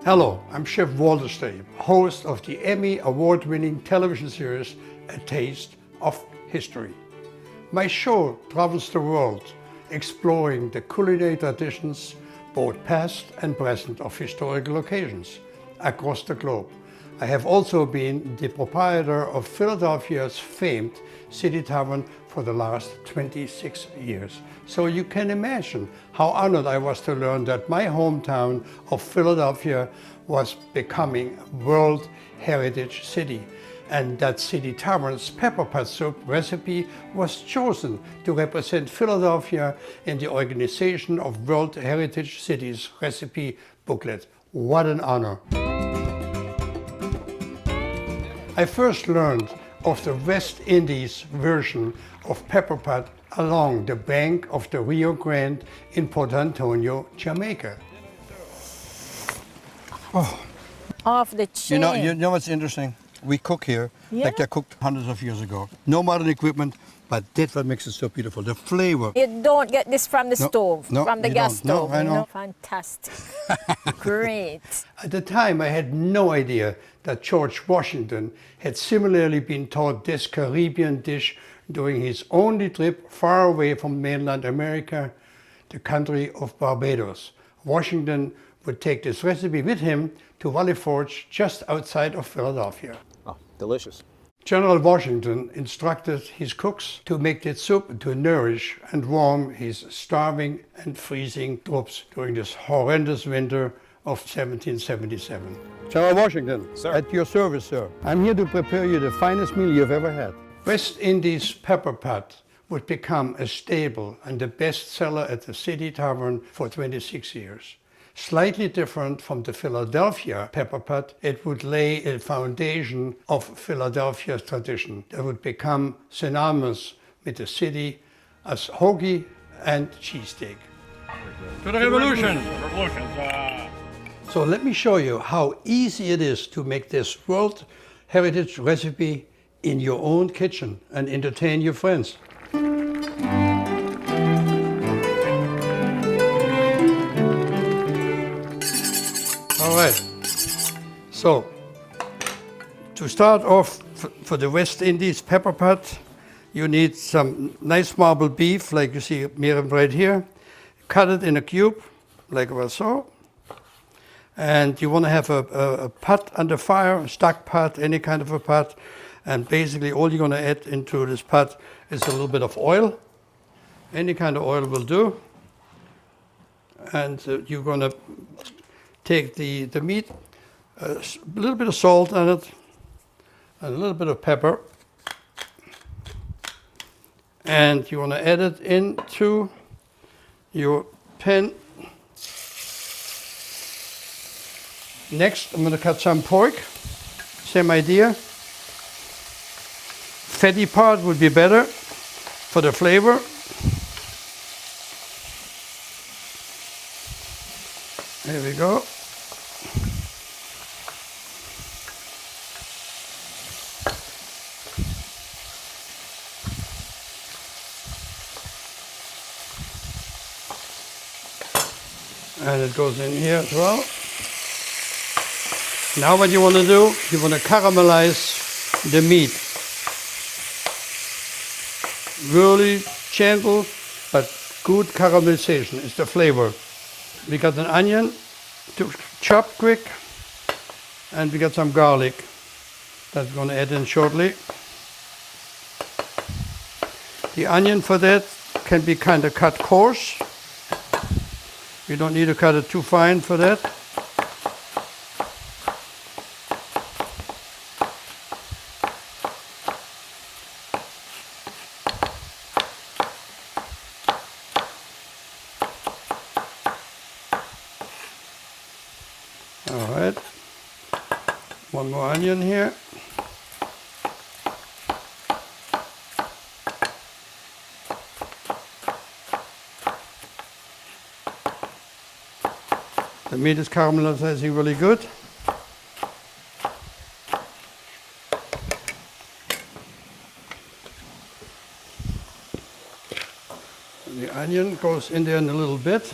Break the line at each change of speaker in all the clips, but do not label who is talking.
Hello, I'm Chef Walter Staib, host of the Emmy Award-winning television series A Taste of History. My show travels the world, exploring the culinary traditions, both past and present, of historical occasions across the globe. I have also been the proprietor of Philadelphia's famed City Tavern for the last 26 years. So you can imagine how honored I was to learn that my hometown of Philadelphia was becoming a World Heritage City, and that City Tavern's Pepperpot Soup recipe was chosen to represent Philadelphia in the organization of World Heritage Cities recipe booklet. What an honor. I first learned of the West Indies version of Pepperpot along the bank of the Rio Grande in Port Antonio, Jamaica. Oh.
Off the chain.
You know what's interesting? We cook here like they cooked hundreds of years ago. No modern equipment, but that's what makes it so beautiful. The flavor.
You don't get this from the stove, from the gas stove.
No, I know.
Fantastic. Great.
At the time, I had no idea that George Washington had similarly been taught this Caribbean dish during his only trip far away from mainland America, the country of Barbados. Washington would take this recipe with him to Valley Forge, just outside of Philadelphia.
Oh, delicious.
General Washington instructed his cooks to make this soup to nourish and warm his starving and freezing troops during this horrendous winter of 1777. General Washington,
Sir.
At your service, sir. I'm here to prepare you the finest meal you've ever had. West Indies Pepperpot would become a staple and the best seller at the City Tavern for 26 years. Slightly different from the Philadelphia Pepperpot, it would lay a foundation of Philadelphia's tradition that would become synonymous with the city as hoagie and cheesesteak. To the revolution! So let me show you how easy it is to make this World Heritage recipe in your own kitchen and entertain your friends. All right, so to start off for the West Indies Pepperpot, you need some nice marbled beef, like you see Miriam right here. Cut it in a cube, like so. And you want to have a pot under fire, a stuck pot, any kind of a pot. And basically all you're going to add into this pot is a little bit of oil. Any kind of oil will do. And you're going to take the meat, a little bit of salt on it, and a little bit of pepper. And you want to add it into your pan. Next, I'm going to cut some pork. Same idea. Fatty part would be better for the flavor. There we go. And it goes in here as well. Now what you want to do, you want to caramelize the meat. Really gentle, but good caramelization is the flavor. We got an onion to chop quick, and we got some garlic that we're going to add in shortly. The onion for that can be kind of cut coarse. You don't need to cut it too fine for that. All right, one more onion here. The meat is caramelizing really good. The onion goes in there in a little bit.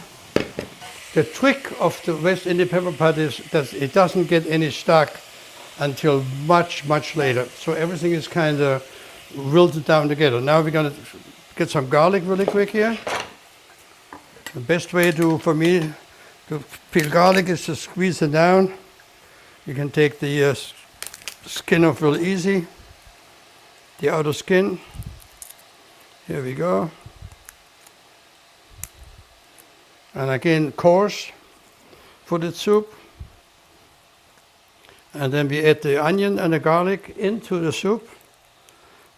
The trick of the West Indian pepper pot is that it doesn't get any stuck until much, much later. So everything is kind of wilted down together. Now we're going to get some garlic really quick here. The best way for me to peel garlic is to squeeze it down. You can take the skin off real easy, the outer skin. Here we go. And again, coarse for the soup. And then we add the onion and the garlic into the soup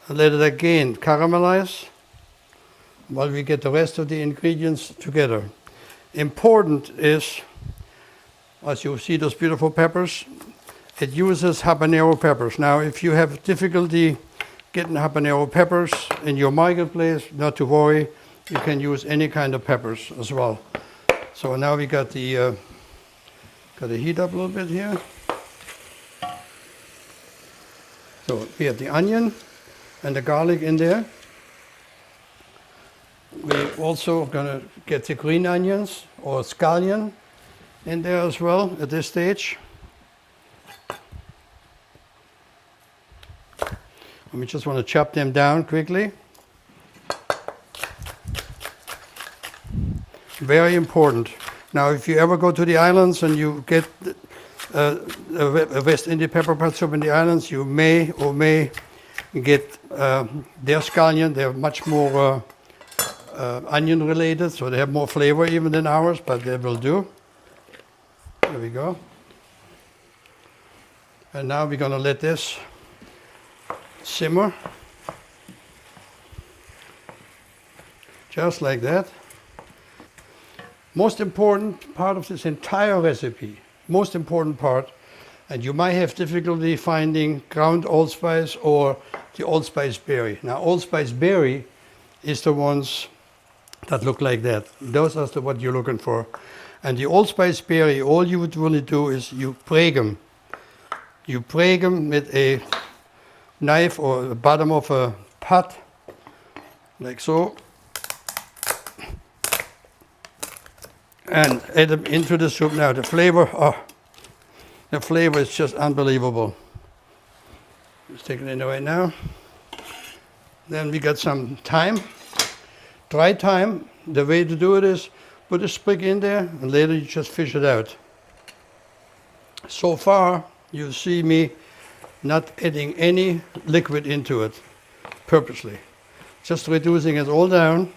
and let it again caramelize while we get the rest of the ingredients together. Important is, as you see those beautiful peppers, it uses habanero peppers. Now, if you have difficulty getting habanero peppers in your marketplace, not to worry, you can use any kind of peppers as well. So now we got the heat up a little bit here. So we have the onion and the garlic in there. We're also gonna get the green onions or scallion in there as well at this stage. And we just want to chop them down quickly. Very important. Now, if you ever go to the islands and you get a West Indian pepper pot soup in the islands, you may or may get their scallion. They're much more onion related, so they have more flavor even than ours, but they will do. There we go. And now we're going to let this simmer. Just like that. Most important part of this entire recipe, most important part, and you might have difficulty finding ground allspice or the allspice berry. Now, allspice berry is the ones that look like that. Those are what you're looking for. And the allspice berry, all you would really do is you break them. You break them with a knife or the bottom of a pot, like so, and add them into the soup. Now the flavor is just unbelievable. Just take it in right now. Then we got some thyme, dry thyme. The way to do it is put a sprig in there and later you just fish it out. So far you see me not adding any liquid into it purposely. Just reducing it all down.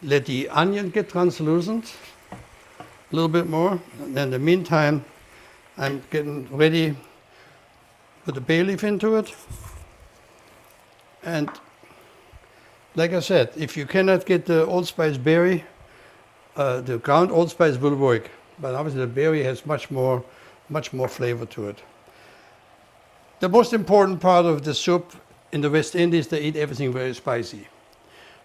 Let the onion get translucent a little bit more. And in the meantime, I'm getting ready with the bay leaf into it. And like I said, if you cannot get the allspice berry, the ground allspice will work. But obviously the berry has much more flavor to it. The most important part of the soup in the West Indies, they eat everything very spicy.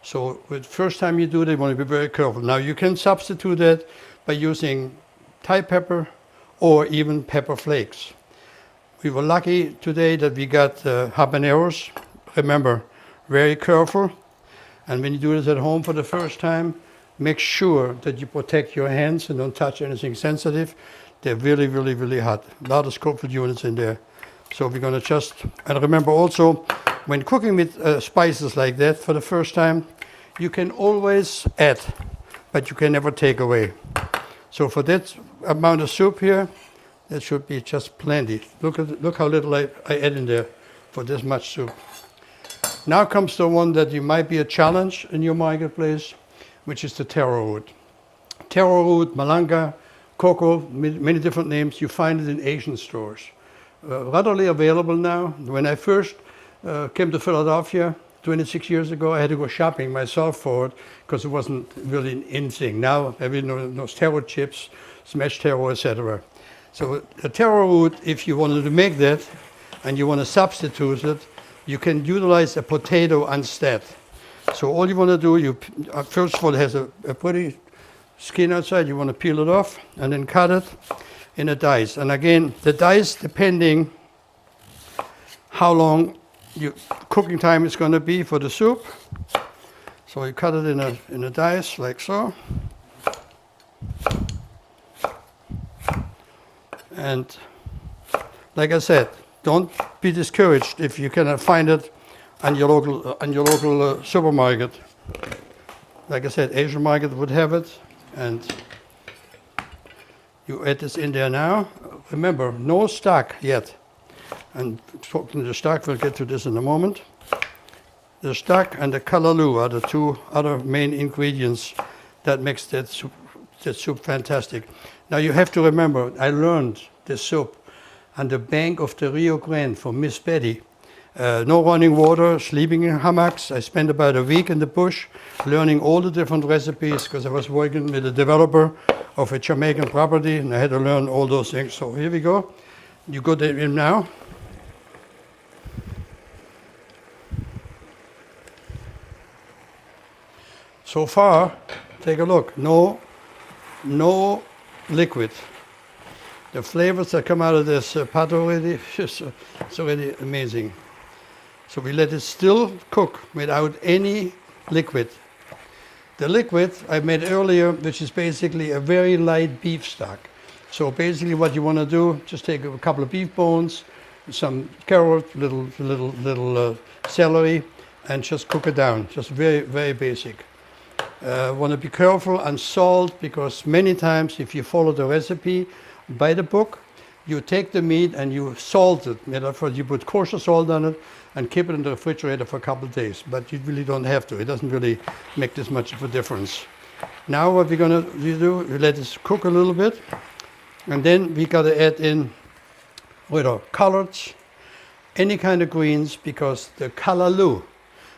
So the first time you do it, you want to be very careful. Now you can substitute that by using Thai pepper or even pepper flakes. We were lucky today that we got habaneros. Remember, very careful. And when you do this at home for the first time, make sure that you protect your hands and don't touch anything sensitive. They're really, really, really hot. A lot of Scoville units in there. So we're going to just, and remember also, when cooking with spices like that for the first time, you can always add, but you can never take away. So for that amount of soup here, that should be just plenty. Look how little I add in there for this much soup. Now comes the one that you might be a challenge in your marketplace, which is the taro root. Taro root, malanga, cocoa, many different names. You find it in Asian stores. Readily available now. When I first came to Philadelphia 26 years ago, I had to go shopping myself for it because it wasn't really an in thing. Now everyone knows taro chips, smashed taro, etc. So a taro root, if you wanted to make that and you want to substitute it, you can utilize a potato instead. So all you want to do, you first of all, it has a pretty skin outside. You want to peel it off and then cut it in a dice. And again, the dice, depending how long your cooking time is going to be for the soup. So you cut it in a dice like so. And like I said, don't be discouraged if you cannot find it on your local supermarket. Like I said, Asian market would have it, and you add this in there now. Remember, no stock yet. And talking to the stock, we'll get to this in a moment. The stock and the callaloo are the two other main ingredients that makes that soup fantastic. Now you have to remember, I learned this soup on the bank of the Rio Grande from Miss Betty. No running water, sleeping in hammocks. I spent about a week in the bush learning all the different recipes because I was working with a developer of a Jamaican property and I had to learn all those things. So here we go. You go in now. So far, take a look. No liquid. The flavors that come out of this pot already, it's already amazing. So we let it still cook without any liquid. The liquid I made earlier, which is basically a very light beef stock. So basically what you want to do, just take a couple of beef bones, some carrot, little celery, and just cook it down. Just very, very basic. Want to be careful on salt, because many times if you follow the recipe by the book, you take the meat and you salt it. You put kosher salt on it and keep it in the refrigerator for a couple of days. But you really don't have to. It doesn't really make this much of a difference. Now what we're going to do, we let this cook a little bit. And then we got to add in collards, any kind of greens, because the callaloo,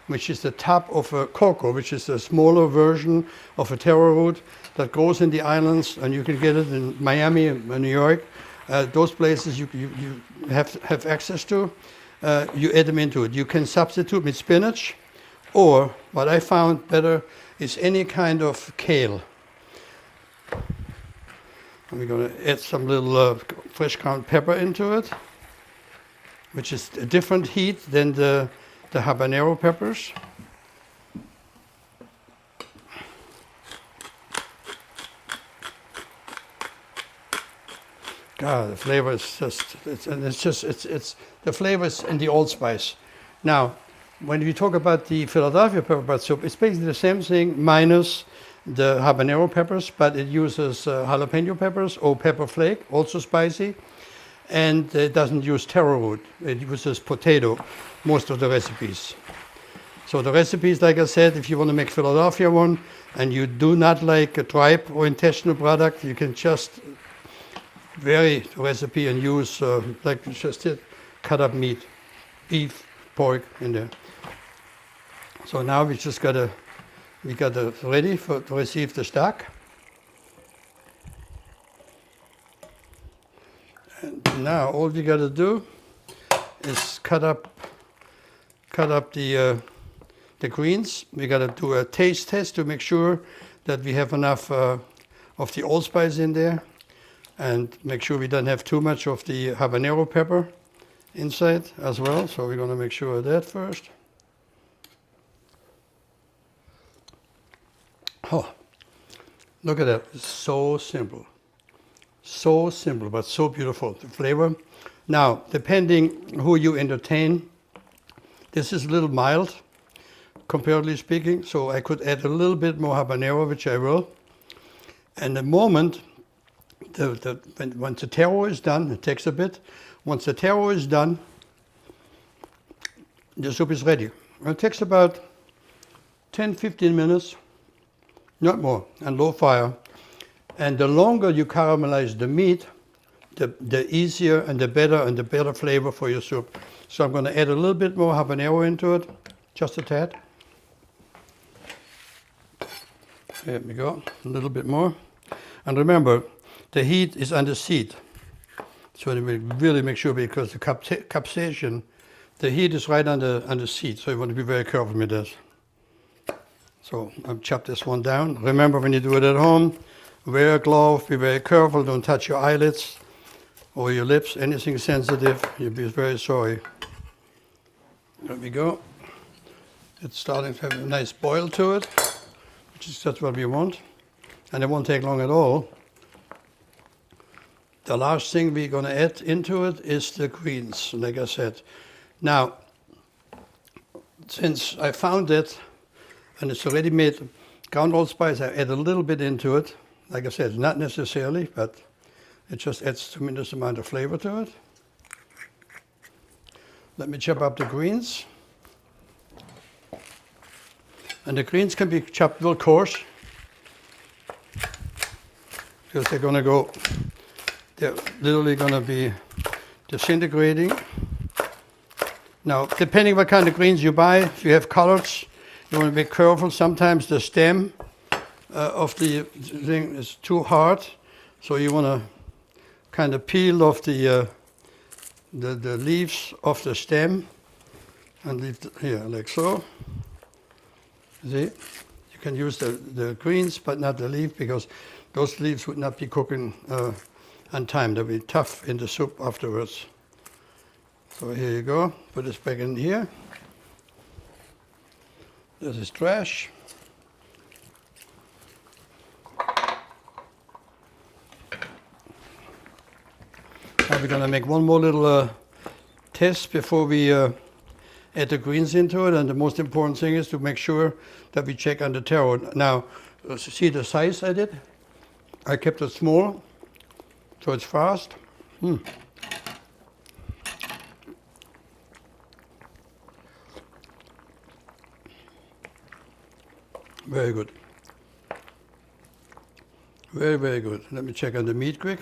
which is the top of a cocoa, which is a smaller version of a taro root that grows in the islands, and you can get it in Miami and New York. Those places you have access to. You add them into it. You can substitute with spinach, or what I found better is any kind of kale. And we're going to add some little fresh ground pepper into it, which is a different heat than the habanero peppers. God, the flavor is the flavor is in the allspice. Now, when we talk about the Philadelphia pepperpot soup, it's basically the same thing minus the habanero peppers, but it uses jalapeno peppers or pepper flake, also spicy, and it doesn't use taro root. It uses potato, most of the recipes. So the recipes, like I said, if you want to make Philadelphia one, and you do not like a tripe or intestinal product, you can just vary the recipe and use, like we just did, cut up meat, beef, pork in there. So now we got it ready to receive the stock. And now all we got to do is cut up the greens. We got to do a taste test to make sure that we have enough of the allspice in there, and make sure we don't have too much of the habanero pepper inside as well. So we're going to make sure of that first. Oh, look at that. It's so simple. So simple, but so beautiful. The flavor. Now, depending who you entertain, this is a little mild, comparatively speaking, so I could add a little bit more habanero, which I will. And the moment, once the taro is done, it takes a bit. Once the taro is done, the soup is ready. It takes about 10-15 minutes, not more, on low fire. And the longer you caramelize the meat, the easier and the better flavor for your soup. So I'm going to add a little bit more habanero into it, just a tad. There we go, a little bit more. And remember, the heat is on the seed. So it will really make sure, because the capsaicin, the heat is right on the seed. So you want to be very careful with this. So I've chopped this one down. Remember, when you do it at home, wear a glove, be very careful, don't touch your eyelids or your lips, anything sensitive, you'll be very sorry. There we go. It's starting to have a nice boil to it, which is just what we want. And it won't take long at all. The last thing we're going to add into it is the greens, like I said. Now, since I found it, and it's already made ground allspice, I add a little bit into it. Like I said, not necessarily, but it just adds a tremendous amount of flavor to it. Let me chop up the greens. And the greens can be chopped real coarse, because they're literally going to be disintegrating. Now, depending what kind of greens you buy, if you have collards, you want to be careful. Sometimes the stem of the thing is too hard, so you want to kind of peel off the leaves off the stem and leave here, like so. See, you can use the greens, but not the leaf, because those leaves would not be cooking on time. They'll be tough in the soup afterwards. So here you go. Put this back in here. This is trash. Now we're going to make one more little test before we add the greens into it. And the most important thing is to make sure that we check on the taro. Now, see the size I did? I kept it small, so it's fast. Very good. Very, very good. Let me check on the meat quick.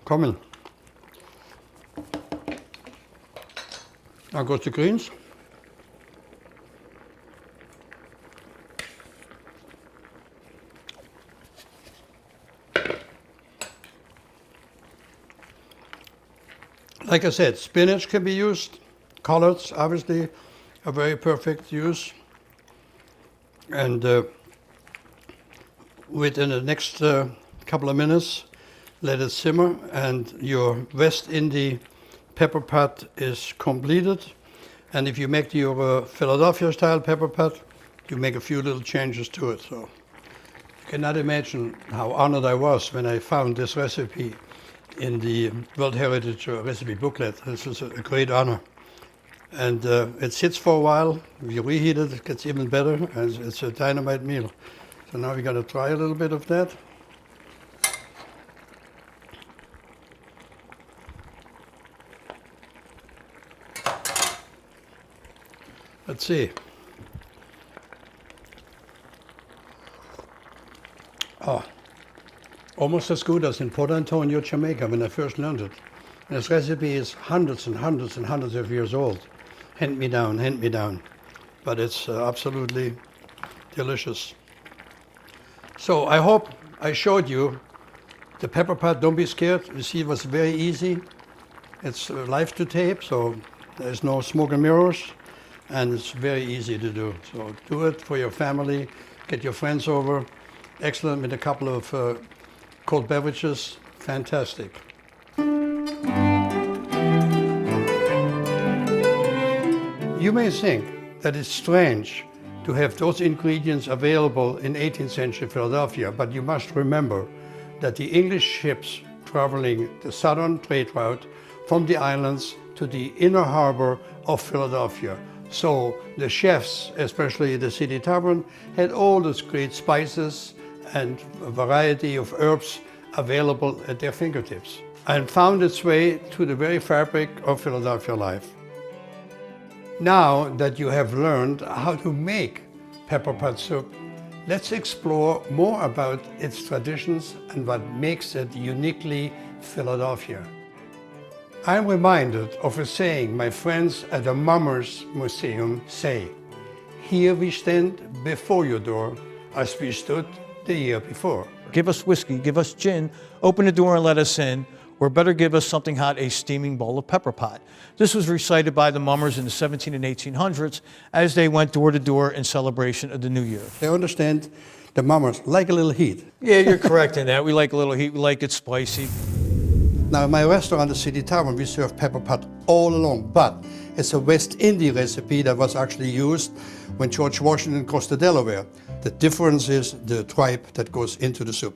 Coming. Now goes the greens. Like I said, spinach can be used. Collards, obviously, a very perfect use. And within the next couple of minutes, let it simmer, and your West Indian pepper pot is completed. And if you make your Philadelphia style pepper pot, you make a few little changes to it. So you cannot imagine how honored I was when I found this recipe in the World Heritage recipe booklet. This is a great honor. And it sits for a while. If you reheat it, it gets even better, and it's a dynamite meal. So now we're going to try a little bit of that. Let's see. Oh, almost as good as in Port Antonio, Jamaica, when I first learned it. And this recipe is hundreds and hundreds and hundreds of years old. Hand me down, hand me down. But it's absolutely delicious. So I hope I showed you the pepper pot. Don't be scared. You see, it was very easy. It's live to tape, so there's no smoke and mirrors. And it's very easy to do. So do it for your family, get your friends over. Excellent with a couple of cold beverages. Fantastic. You may think that it's strange to have those ingredients available in 18th century Philadelphia, but you must remember that the English ships traveling the southern trade route from the islands to the inner harbor of Philadelphia. So the chefs, especially the city tavern, had all those great spices and a variety of herbs available at their fingertips, and found its way to the very fabric of Philadelphia life. Now that you have learned how to make Pepperpot soup, let's explore more about its traditions and what makes it uniquely Philadelphia. I'm reminded of a saying my friends at the Mummers Museum say: "Here we stand before your door as we stood the year before."
Give us whiskey, give us gin, open the door and let us in, or better give us something hot, a steaming bowl of pepper pot. This was recited by the mummers in the 17 and 1800s as they went door to door in celebration of the New Year.
I understand the mummers like a little heat.
Yeah, you're correct in that. We like a little heat, we like it spicy.
Now, in my restaurant, the City Tavern, we serve pepper pot all along, but it's a West Indian recipe that was actually used when George Washington crossed the Delaware. The difference is the tripe that goes into the soup.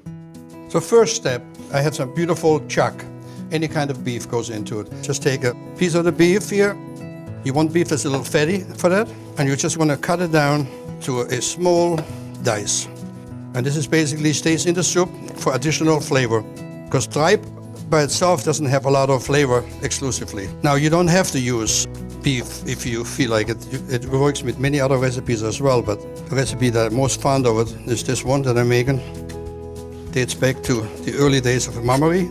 So first step, I have some beautiful chuck. Any kind of beef goes into it. Just take a piece of the beef here. You want beef that's a little fatty for that. And you just want to cut it down to a small dice. And this is basically stays in the soup for additional flavor. Because tripe by itself doesn't have a lot of flavor exclusively. Now you don't have to use beef if you feel like it. It works with many other recipes as well, but the recipe that I'm most fond of it is this one that I'm making. Dates back to the early days of mummery.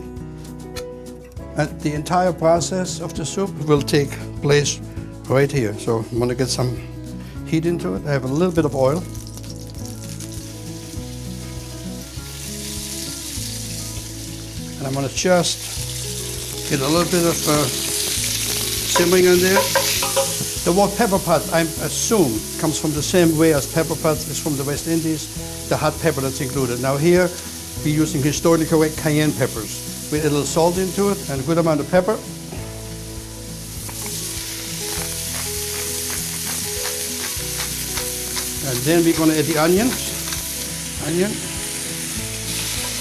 And the entire process of the soup will take place right here. So I'm gonna get some heat into it. I have a little bit of oil. And I'm gonna just get a little bit of simmering in there. The word pepperpot, I assume, comes from the same way as pepperpot is from the West Indies, the hot pepper that's included. Now here, we're using historically correct cayenne peppers with a little salt into it and a good amount of pepper. And then we're gonna add the onion.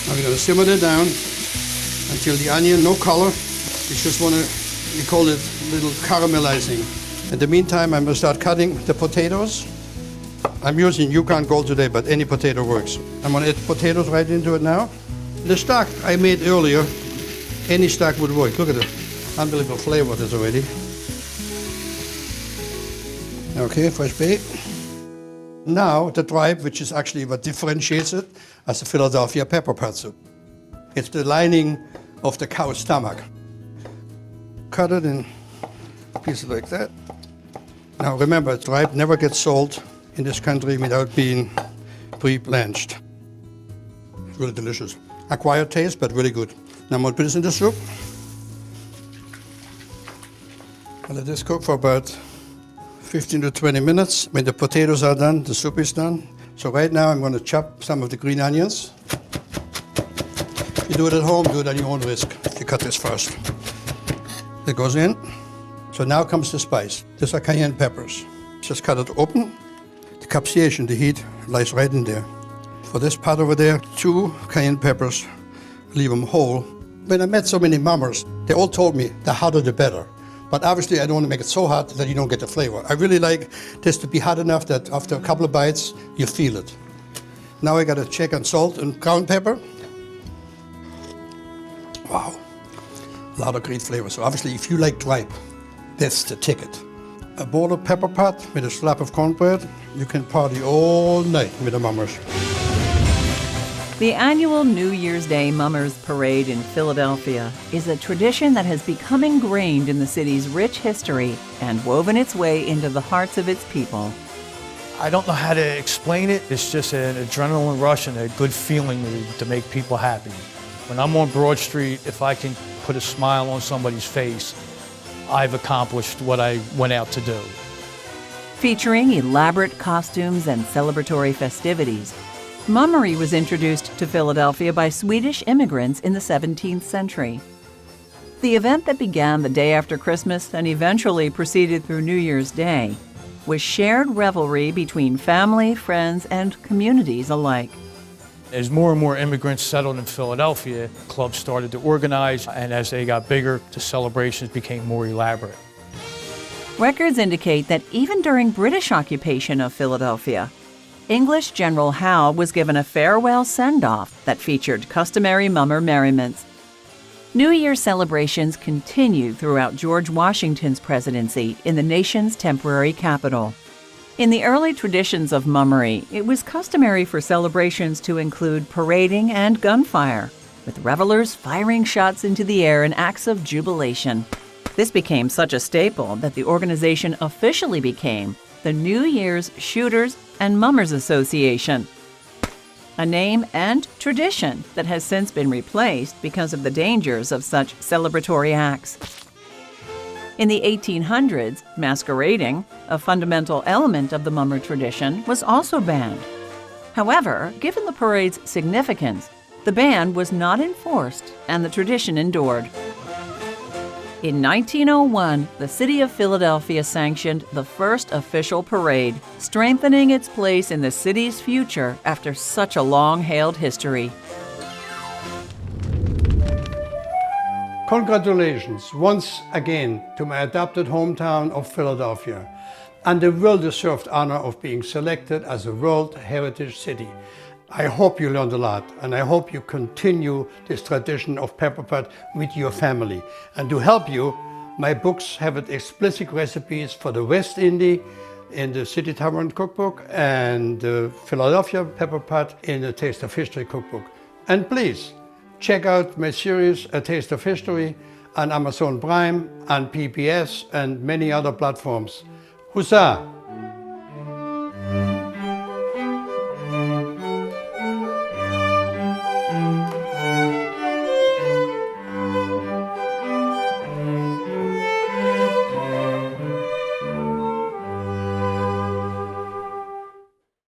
Now we're gonna simmer it down until the onion, no color. We just wanna, we call it little caramelizing. In the meantime, I'm gonna start cutting the potatoes. I'm using Yukon Gold today, but any potato works. I'm gonna add potatoes right into it now. The stock I made earlier, any stock would work. Look at the unbelievable flavor there's already. Okay, fresh bait. Now the tripe, which is actually what differentiates it as a Philadelphia pepperpot soup. It's the lining of the cow's stomach. Cut it in pieces like that. Now remember, tripe never gets sold in this country without being pre-blanched. It's really delicious. Acquired taste, but really good. Now I'm gonna put this in the soup. I'll let this cook for about 15 to 20 minutes. When the potatoes are done, the soup is done. So right now I'm gonna chop some of the green onions. If you do it at home, do it at your own risk. You cut this first. It goes in. So now comes the spice. These are cayenne peppers. Just cut it open. The capsaicin, the heat, lies right in there. For this part over there, 2 cayenne peppers, leave them whole. When I met so many mummers, they all told me the hotter the better. But obviously I don't want to make it so hot that you don't get the flavor. I really like this to be hot enough that after a couple of bites, you feel it. Now I gotta check on salt and ground pepper. Wow, a lot of great flavor. So obviously if you like tripe, that's the ticket. A bowl of pepper pot with a slab of cornbread, you can party all night with the mummers.
The annual New Year's Day Mummers Parade in Philadelphia is a tradition that has become ingrained in the city's rich history and woven its way into the hearts of its people.
I don't know how to explain it. It's just an adrenaline rush and a good feeling to make people happy. When I'm on Broad Street, if I can put a smile on somebody's face, I've accomplished what I went out to do.
Featuring elaborate costumes and celebratory festivities, mummery was introduced to Philadelphia by Swedish immigrants in the 17th century. The event that began the day after Christmas and eventually proceeded through New Year's Day was shared revelry between family, friends, and communities alike.
As more and more immigrants settled in Philadelphia, clubs started to organize, and as they got bigger, the celebrations became more elaborate.
Records indicate that even during British occupation of Philadelphia, English General Howe was given a farewell send-off that featured customary mummer merriments. New Year celebrations continued throughout George Washington's presidency in the nation's temporary capital. In the early traditions of mummery, it was customary for celebrations to include parading and gunfire, with revelers firing shots into the air in acts of jubilation. This became such a staple that the organization officially became the New Year's Shooters and Mummers Association, a name and tradition that has since been replaced because of the dangers of such celebratory acts. In the 1800s, masquerading, a fundamental element of the mummer tradition, was also banned. However, given the parade's significance, the ban was not enforced and the tradition endured. In 1901, the city of Philadelphia sanctioned the first official parade, strengthening its place in the city's future after such a long-hailed history.
Congratulations once again to my adopted hometown of Philadelphia and the well-deserved honor of being selected as a World Heritage City. I hope you learned a lot, and I hope you continue this tradition of Pepperpot with your family. And to help you, my books have explicit recipes for the West Indy in the City Tavern cookbook and the Philadelphia Pepperpot in the Taste of History cookbook. And please, check out my series, A Taste of History, on Amazon Prime, on PBS, and many other platforms. Huzzah!